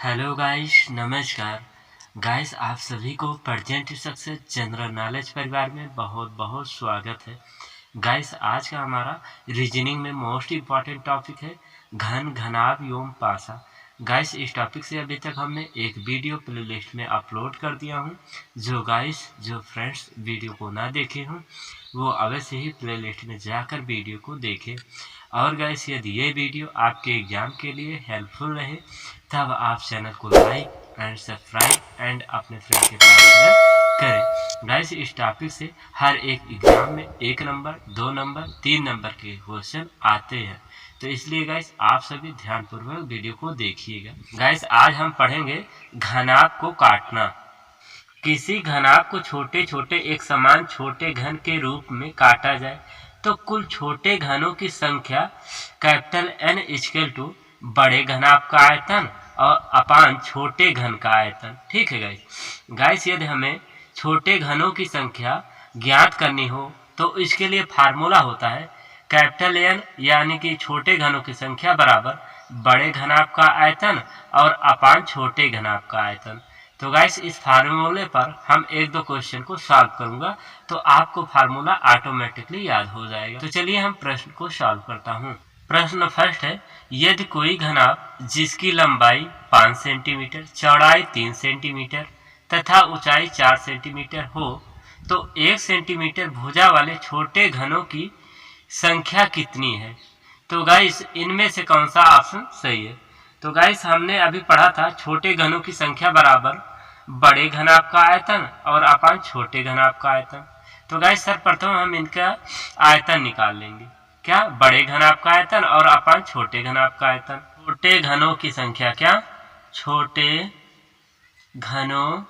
Hello guys, नमस्कार guys. आप सभी को प्रेजेंट सक्सेस जनरल नॉलेज परिवार में बहुत बहुत स्वागत है। गाइस, आज का हमारा रीजनिंग में मोस्ट इम्पॉर्टेंट टॉपिक है घन, घनाभ एवं पासा। गाइस, इस टॉपिक से अभी तक हमने एक वीडियो प्लेलिस्ट में अपलोड कर दिया हूँ। जो फ्रेंड्स वीडियो को ना देखे हों वो अवश्य ही प्लेलिस्ट में जाकर वीडियो को देखें। और गाइस, यदि ये वीडियो आपके एग्जाम के लिए हेल्पफुल रहे तब आप चैनल को लाइक एंड सब्सक्राइब एंड अपने फ्रेंड के पास शेयर करें। गाइस, इस टॉपिक से हर एक एग्जाम में 1 नंबर, 2 नंबर, 3 नंबर के क्वेश्चन आते हैं, तो इसलिए गाइस आप सभी ध्यानपूर्वक वीडियो को देखिएगा। गाइस, आज हम पढ़ेंगे घनाभ को काटना। किसी घनाभ को छोटे छोटे एक समान छोटे घन के रूप में काटा जाए तो कुल छोटे घनों की संख्या कैपिटल N इक्वल टू बड़े घनाभ का आयतन और अपान छोटे घन का आयतन। ठीक है गाइस, यदि हमें छोटे घनों की संख्या ज्ञात करनी हो तो इसके लिए फार्मूला होता है कैपिटल N यानी कि छोटे घनों की संख्या बराबर बड़े घनाभ का आयतन और अपान छोटे घनाभ का आयतन। तो गाइस, इस फार्मूले पर हम एक दो क्वेश्चन को सॉल्व करूंगा तो आपको फार्मूला ऑटोमेटिकली याद हो जाएगा। तो चलिए हम प्रश्न को सॉल्व करता हूं। प्रश्न फर्स्ट है, यदि कोई घनाभ जिसकी लंबाई 5 सेंटीमीटर, चौड़ाई 3 सेंटीमीटर तथा ऊंचाई 4 सेंटीमीटर हो तो 1 सेंटीमीटर भुजा वाले छोटे घनों की संख्या कितनी है? तो गाइस, इनमें से कौन सा ऑप्शन सही है? तो गाइस, हमने अभी पढ़ा था छोटे घनों की संख्या बराबर बड़े घनाभ का आयतन और अपान छोटे घनाभ का आयतन। तो गाइस, सर्वप्रथम हम इनका आयतन निकाल लेंगे। क्या? बड़े घनाभ का आयतन और अपान छोटे घनाभ का आयतन। छोटे घनों की संख्या क्या? छोटे घनों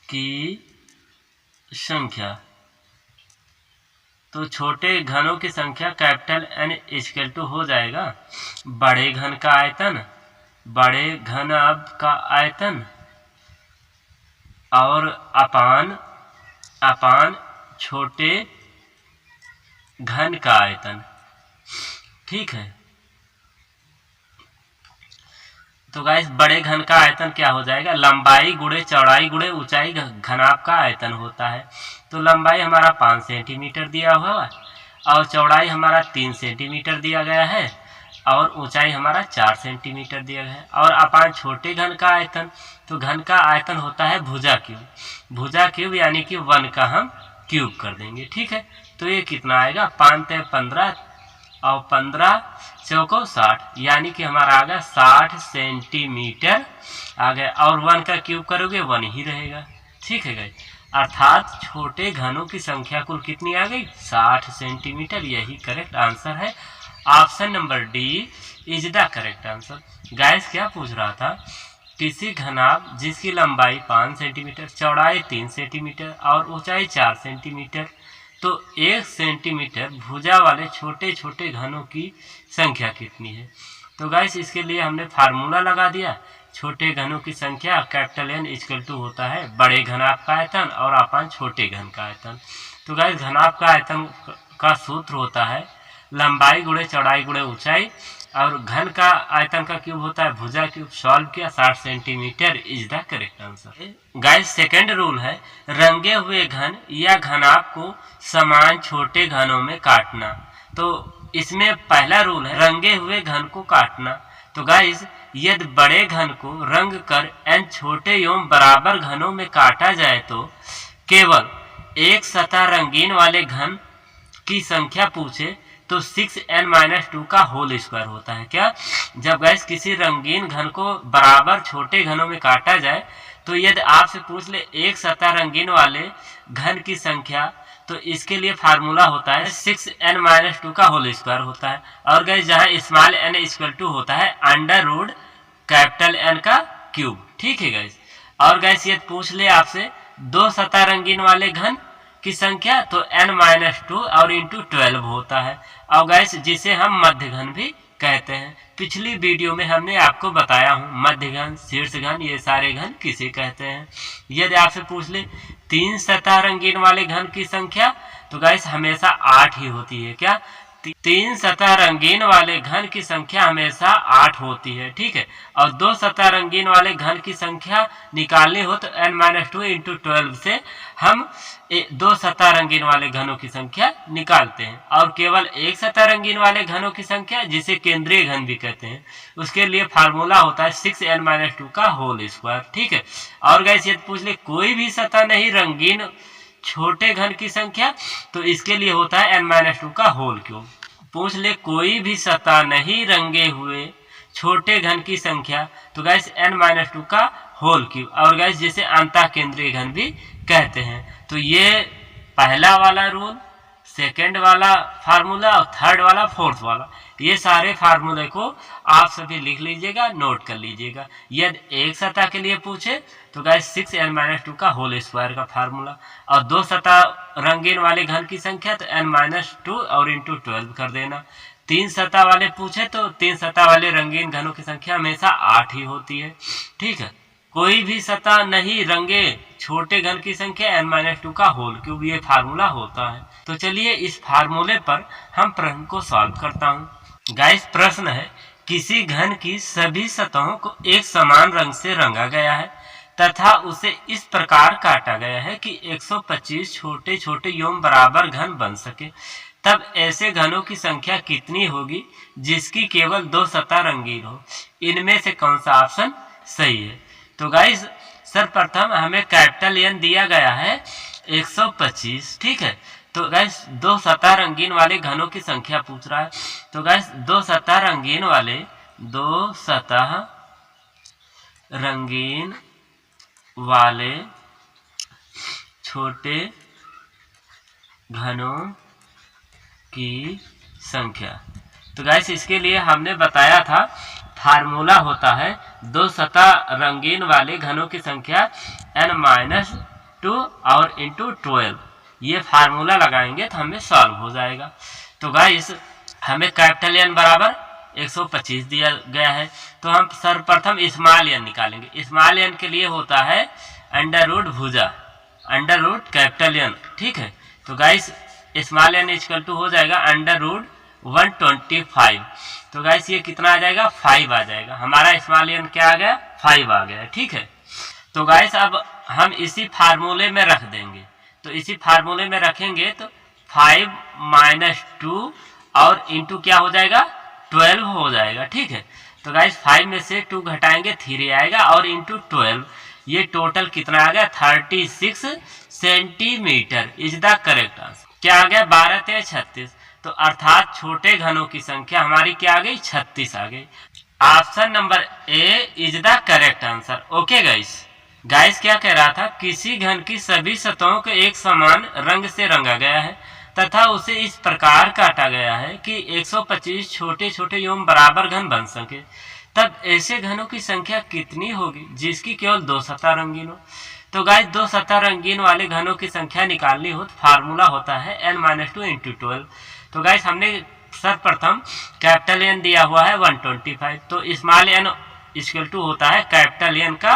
की संख्या। तो छोटे घनों की संख्या कैपिटल N इक्वल टू हो जाएगा बड़े घन का आयतन, बड़े घनाभ का आयतन और अपान छोटे घन का आयतन। ठीक है। तो गाइस, बड़े घन का आयतन क्या हो जाएगा? लंबाई गुणे चौड़ाई गुणे ऊंचाई घनाभ का आयतन होता है। तो लंबाई हमारा 5 सेंटीमीटर दिया हुआ है और चौड़ाई हमारा 3 सेंटीमीटर दिया गया है और ऊंचाई हमारा 4 सेंटीमीटर दिया गया है। और अपान छोटे घन का आयतन, तो घन का आयतन होता है भुजा क्यूब। भुजा क्यूब यानी कि 1 का हम क्यूब कर देंगे। ठीक है। तो ये कितना आएगा? 5 × 15 और 15 चौको 60 यानी कि हमारा आ गया 60 सेंटीमीटर आ गया। और 1 का क्यूब करोगे 1 ही रहेगा। ठीक है गाइस, अर्थात छोटे घनों की संख्या कुल कितनी आ गई? 60 सेंटीमीटर। यही करेक्ट आंसर है। Option number D is the correct answer. Guys, क्या पूछ रहा था? किसी घनाभ जिसकी लंबाई 5 सेंटीमीटर, चौड़ाई 3 सेंटीमीटर और ऊंचाई 4 सेंटीमीटर तो 1 सेंटीमीटर भुजा वाले छोटे छोटे घनों की संख्या कितनी है? तो गाइस, इसके लिए हमने फार्मूला लगा दिया। छोटे घनों की संख्या कैपिटल N इक्वल टू होता है बड़े घनाभ का आयतन और अपान छोटे घन का आयतन। तो गाइस, घनाभ का आयतन का सूत्र होता है लंबाई गुणे चौड़ाई गुणे ऊंचाई और घन का आयतन का क्यूब होता है भुजा क्यूब। सॉल्व किया, 60 centimetre is the correct answer. Guys, second rule है रंगे हुए घन या घनाभ को समान छोटे घनों में काटना। तो इसमें पहला रूल है रंगे हुए घन को काटना। तो गाइस, यदि बड़े घन को रंग कर n छोटे एवं बराबर घनों में काटा जाए तो केवल एक सतह रंगीन वाले घन की संख्या पूछे तो 6n-2 का होल स्क्वायर होता है। क्या? जब गैस किसी रंगीन घन को बराबर छोटे घनों में काटा जाए तो यदि आपसे पूछ ले एक सतह रंगीन वाले घन की संख्या तो इसके लिए फार्मूला होता है 6n-2 का होल स्क्वायर होता है। और गैस, जहां स्मॉल n इक्वल टू होता है अंडर रूट कैपिटल N का क्यूब। ठीक है गैस। और गैस, यदि पूछ ले आपसे 2 सतह रंगीन वाले घन की संख्या तो n-2 और इंटू 12 होता है। और गैस, जिसे हम मध्य घन भी कहते हैं। पिछली वीडियो में हमने आपको बताया हूं मध्य घन, शीर्ष घन, ये सारे घन किसे कहते हैं। यदि आपसे पूछ ले 3 सतह रंगीन वाले घन की संख्या तो गैस हमेशा 8 ही होती है। क्या? तीन सतह रंगीन वाले घन की संख्या हमेशा 8 होती है, ठीक है। और दो सतह रंगीन वाले घन की संख्या निकालनी हो तो n-2 इंटू 12 से हम दो सतह रंगीन वाले घनों की संख्या निकालते हैं। और केवल एक सतह रंगीन वाले घनों की संख्या, जिसे केंद्रीय घन भी कहते हैं, उसके लिए फार्मूला होता है 6n-2 का होल स्क्वायर, ठीक है। और गाइस यदि पूछ ले कोई भी सतह नहीं रंगीन छोटे घन की संख्या, तो इसके लिए होता है n-2 का होल क्यूब। पूछ ले कोई भी सतह नहीं रंगे हुए छोटे घन की संख्या, तो गैस n-2 का होल क्यूब। और गैस जिसे अंतः केंद्रीय घन भी कहते हैं। तो ये पहला वाला रूल, सेकंड वाला फार्मूला और थर्ड वाला, फोर्थ वाला, ये सारे फार्मूले को आप सभी लिख लीजिएगा, नोट कर लीजिएगा। यदि एक सतह के लिए पूछे तो गाइस 6n-2 का होल स्क्वायर का फार्मूला, और दो सतह रंगीन वाले घन की संख्या तो n-2 और इंटू 12 कर देना। तीन सतह वाले पूछे तो तीन सतह वाले रंगीन घनों की संख्या हमेशा 8 ही होती है, ठीक है। कोई भी सतह नहीं रंगे छोटे घन की संख्या n-2 का होल क्यूब, ये फार्मूला होता है। तो चलिए इस फार्मूले पर हम प्रश्न को सॉल्व करता हूँ। गाइस प्रश्न है, किसी घन की सभी सतहों को एक समान रंग से रंगा गया है तथा उसे इस प्रकार काटा गया है कि 125 छोटे छोटे एवं बराबर घन बन सके, तब ऐसे घनों की संख्या कितनी होगी जिसकी केवल दो सतह रंगीन हो। इनमें से कौन सा ऑप्शन सही है? तो गाइस सर्वप्रथम हमें कैपिटल N दिया गया है 125, ठीक है। तो गैस दो सतह रंगीन वाले घनों की संख्या पूछ रहा है। तो गैस दो सतह रंगीन वाले छोटे घनों की संख्या, तो गैस इसके लिए हमने बताया था फार्मूला होता है दो सतह रंगीन वाले घनों की संख्या n-2 और इंटू 12। ये फार्मूला लगाएंगे तो हमें सॉल्व हो जाएगा। तो गाइस हमें कैपिटल N बराबर 125 दिया गया है, तो हम सर्वप्रथम स्मॉल n निकालेंगे। स्मॉल n के लिए होता है अंडर रूट भुजा, अंडर रूट कैपिटल N, ठीक है। तो guys small n equal to हो जाएगा अंडर रूट 125। तो गाइस ये कितना आ जाएगा? 5 आ जाएगा। हमारा स्मॉल n क्या आ गया? 5 आ गया, ठीक है। तो गाइस अब हम इसी फार्मूले में रख देंगे। तो इसी फार्मूले में रखेंगे तो 5 - 2 और इंटू क्या हो जाएगा? 12 हो जाएगा, ठीक है। तो गाइस 5 में से 2 घटाएंगे 3 आएगा और इंटू 12, ये टोटल कितना आ गया? 36 centimetre is the correct answer. क्या आ गया? 12 × 36। तो अर्थात छोटे घनों की संख्या हमारी क्या आ गई? 36 आ गई। Option number A is the correct answer. Okay guys क्या कह रहा था? किसी घन की सभी सतहों को एक समान रंग से रंगा गया है तथा उसे इस प्रकार काटा गया है कि 125 छोटे छोटे एवं बराबर घन बन सके, तब ऐसे घनों की संख्या कितनी होगी जिसकी केवल दो सतह रंगीन हो। तो गाइस दो सतह रंगीन वाले घनों की संख्या निकालनी हो तो फार्मूला होता है n-2 इंटू 12। तो गाइस हमने सर्वप्रथम कैपिटल N दिया हुआ है 125, तो स्मॉल n इक्वल टू होता है कैपिटल N का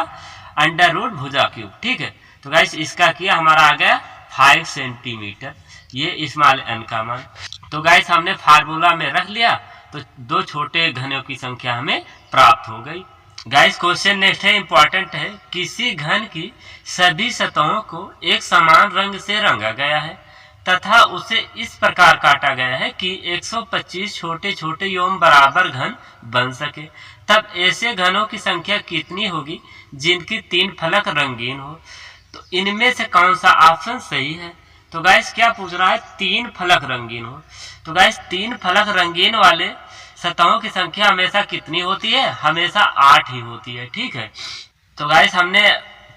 अंडर रूट भुजा क्यूब, ठीक है। तो गाइस इसका किया हमारा आ गया 5 सेंटीमीटर, ये स्मॉल n का मान। तो गाइस हमने फार्मूला में रख लिया तो दो छोटे घनों की संख्या हमें प्राप्त हो गई। गाइस क्वेश्चन नेक्स्ट है, इंपॉर्टेंट है। किसी घन की सभी सतहों को एक समान रंग से रंगा गया है तथा उसे इस प्रकार काटा गया है कि 125 छोटे छोटे एवं बराबर घन बन सके, तब ऐसे घनों की संख्या कितनी होगी जिनकी 3 फलक रंगीन हो। तो इनमें से कौन सा ऑप्शन सही है? तो गाइस क्या पूछ रहा है? 3 फलक रंगीन हो। तो गाइस 3 फलक रंगीन वाले सतहों की संख्या हमेशा कितनी होती है? हमेशा 8 ही होती है, ठीक है। तो गाइस हमने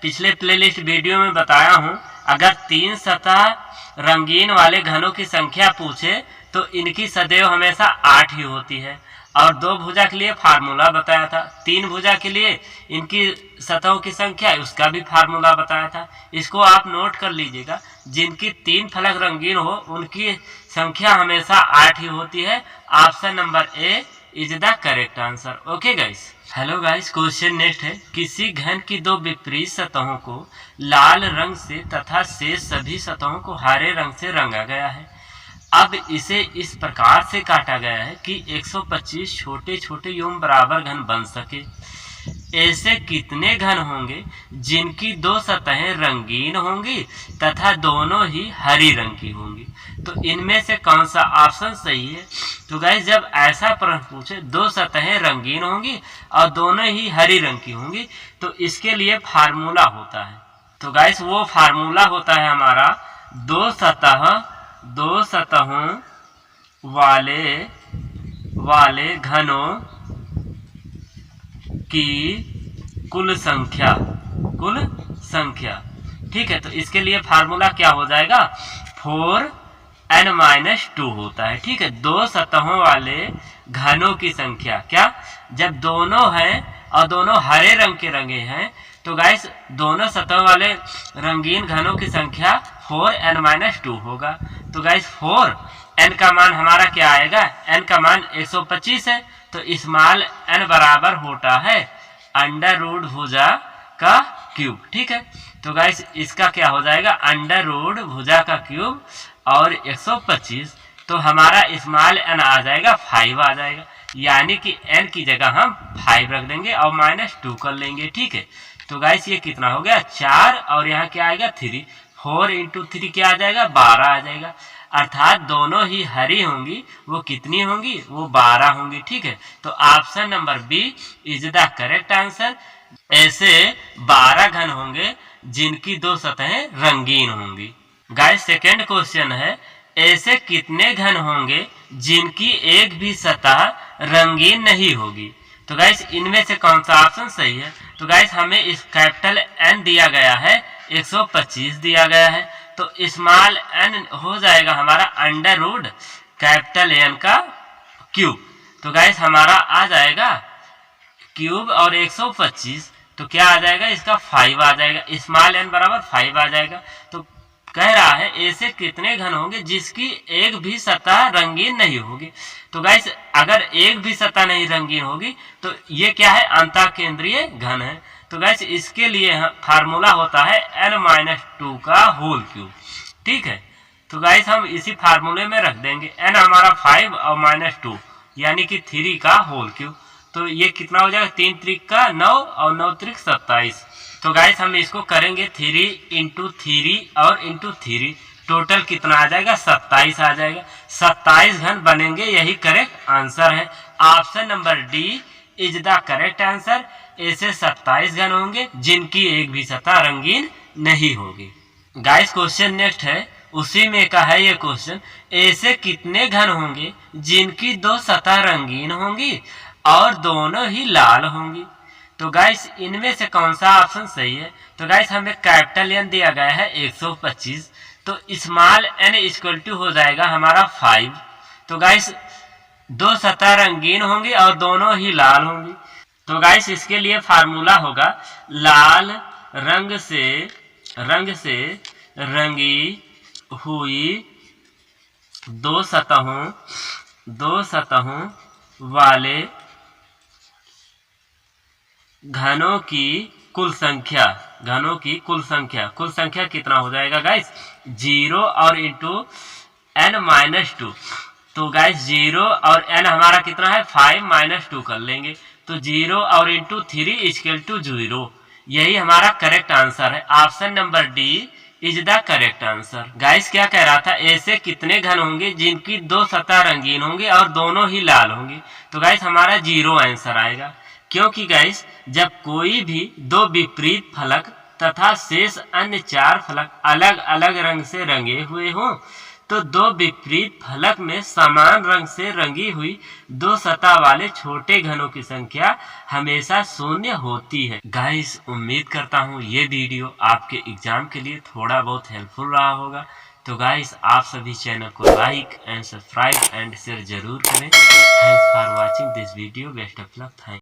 पिछले प्लेलिस्ट वीडियो में बताया हूं, अगर 3 सतह रंगीन वाले घनों की संख्या पूछे तो इनकी सदैव हमेशा 8 ही होती है। और 2 भुजा के लिए फार्मूला बताया था, 3 भुजा के लिए इनकी सतहों की संख्या उसका भी फार्मूला बताया था। इसको आप नोट कर लीजिएगा, जिनकी 3 फलक रंगीन हो उनकी संख्या हमेशा 8 ही होती है। Option number A is the correct answer. Okay guys. Hello guys, question next है। किसी घन की 2 विपरीत सतहों को लाल रंग से तथा शेष सभी सतहों को हरे रंग से रंगा गया है। अब इसे इस प्रकार से काटा गया है कि 125 छोटे छोटे एवं बराबर घन बन सके। ऐसे कितने घन होंगे जिनकी दो सतहें रंगीन होंगी तथा दोनों ही हरी रंग की होंगी? तो इनमें से कौन सा ऑप्शन सही है? तो गाइस जब ऐसा प्रश्न पूछे दो सतहें रंगीन होंगी और दोनों ही हरी रंग की होंगी तो इसके लिए फार्मूला होता है। तो गाइस वो फार्मूला होता है हमारा दो सतहों वाले घनों की कुल संख्या। ठीक है, तो इसके लिए फार्मूला क्या हो जाएगा? 4n-2 होता है। ठीक है, दो सतहों वाले घनों की संख्या क्या, जब दोनों हैं और दोनों हरे रंग के रंगे हैं तो गाइस दोनों सतहों वाले रंगीन घनों की संख्या 4n-2 होगा। तो गाइस 4n का मान हमारा क्या आएगा? n का मान 125 है, तो स्मॉल n बराबर होता है अंडर रूट भुजा का क्यूब। ठीक है, तो गाइस इसका क्या हो जाएगा? अंडर रूट भुजा का क्यूब और 125, तो हमारा स्मॉल n आ जाएगा 5 आ जाएगा, यानी कि n की जगह हम 5 रख देंगे और -2 कर लेंगे। ठीक है, तो गाइस ये कितना हो गया? 4 और यहाँ क्या आएगा? 3। 4 × 3 क्या आ जाएगा? 12 आ जाएगा, अर्थात दोनों ही हरी होंगी। वो कितनी होंगी? वो 12 होंगी। ठीक है, तो option number B is the correct answer. ऐसे 12 घन होंगे जिनकी दो सतहें रंगीन होंगी। गाइस सेकेंड क्वेश्चन है, ऐसे कितने घन होंगे जिनकी एक भी सतह रंगीन नहीं होगी? तो गाइस इनमें से कौन सा ऑप्शन सही है? तो गाइस हमें इस कैपिटल N दिया गया है, 125 दिया गया है, तो स्मॉल n हो जाएगा हमारा अंडर रूट कैपिटल N का क्यूब। तो गाइस हमारा आ जाएगा क्यूब और 125, तो क्या आ जाएगा? इसका 5 आ जाएगा, स्मॉल n बराबर 5 आ जाएगा। तो कह रहा है ऐसे कितने घन होंगे जिसकी एक भी सतह रंगीन नहीं होगी? तो गाइस अगर एक भी सतह नहीं रंगीन होगी तो ये क्या है? अंतःकेंद्रीय घन है। तो गाइस इसके लिए फार्मूला होता है n-2 का होल क्यूब। ठीक है, तो गाइस हम इसी फार्मूले में रख देंगे, n हमारा 5 और -2 यानी कि 3 का होल क्यूब। तो ये कितना हो जाएगा? 3 त्रिक का 9 और 9 त्रिक 27। तो गाइस हम इसको करेंगे 3 × 3 और × 3, टोटल कितना आ जाएगा? 27 आ जाएगा। 27 घन बनेंगे, यही करेक्ट आंसर है। Option number D is the correct answer. ऐसे 27 घन होंगे जिनकी एक भी सतह रंगीन नहीं होगी। गाइस क्वेश्चन नेक्स्ट है, उसी में का है ये क्वेश्चन, ऐसे कितने घन होंगे जिनकी दो सतह रंगीन होंगी और दोनों ही लाल होंगी? तो गाइस इनमें से कौन सा ऑप्शन सही है? तो गाइस हमें कैपिटल N दिया गया है 125, तो स्मॉल n इक्वल टू हो जाएगा हमारा 5। तो गाइस दो सतह रंगीन होंगी और दोनों ही लाल होंगी। तो गाइस इसके लिए फार्मूला होगा लाल रंग से रंगी हुई दो सतहों वाले घनों की कुल संख्या। कुल संख्या कितना हो जाएगा गाइस? 0 और इंटू n-2। तो गाइस 0 और n हमारा कितना है? 5 - 2 कर लेंगे, तो 0 और इंटू 3 इक्वल टू 0। यही हमारा करेक्ट आंसर है। Option number D is the correct answer. Guys क्या कह रहा था? ऐसे कितने घन होंगे जिनकी दो सतह रंगीन होंगे और दोनों ही लाल होंगी? तो गाइस हमारा 0 आंसर आएगा, क्योंकि गाइस जब कोई भी दो विपरीत फलक तथा शेष अन्य 4 फलक अलग अलग रंग से रंगे हुए हों तो दो विपरीत फलक में समान रंग से रंगी हुई दो सतह वाले छोटे घनों की संख्या हमेशा 0 होती है। गाइस उम्मीद करता हूँ ये वीडियो आपके एग्जाम के लिए थोड़ा बहुत हेल्पफुल रहा होगा। तो गाइस आप सभी चैनल को like and subscribe and share जरूर करें। Thanks for watching this video. Best of luck. Thank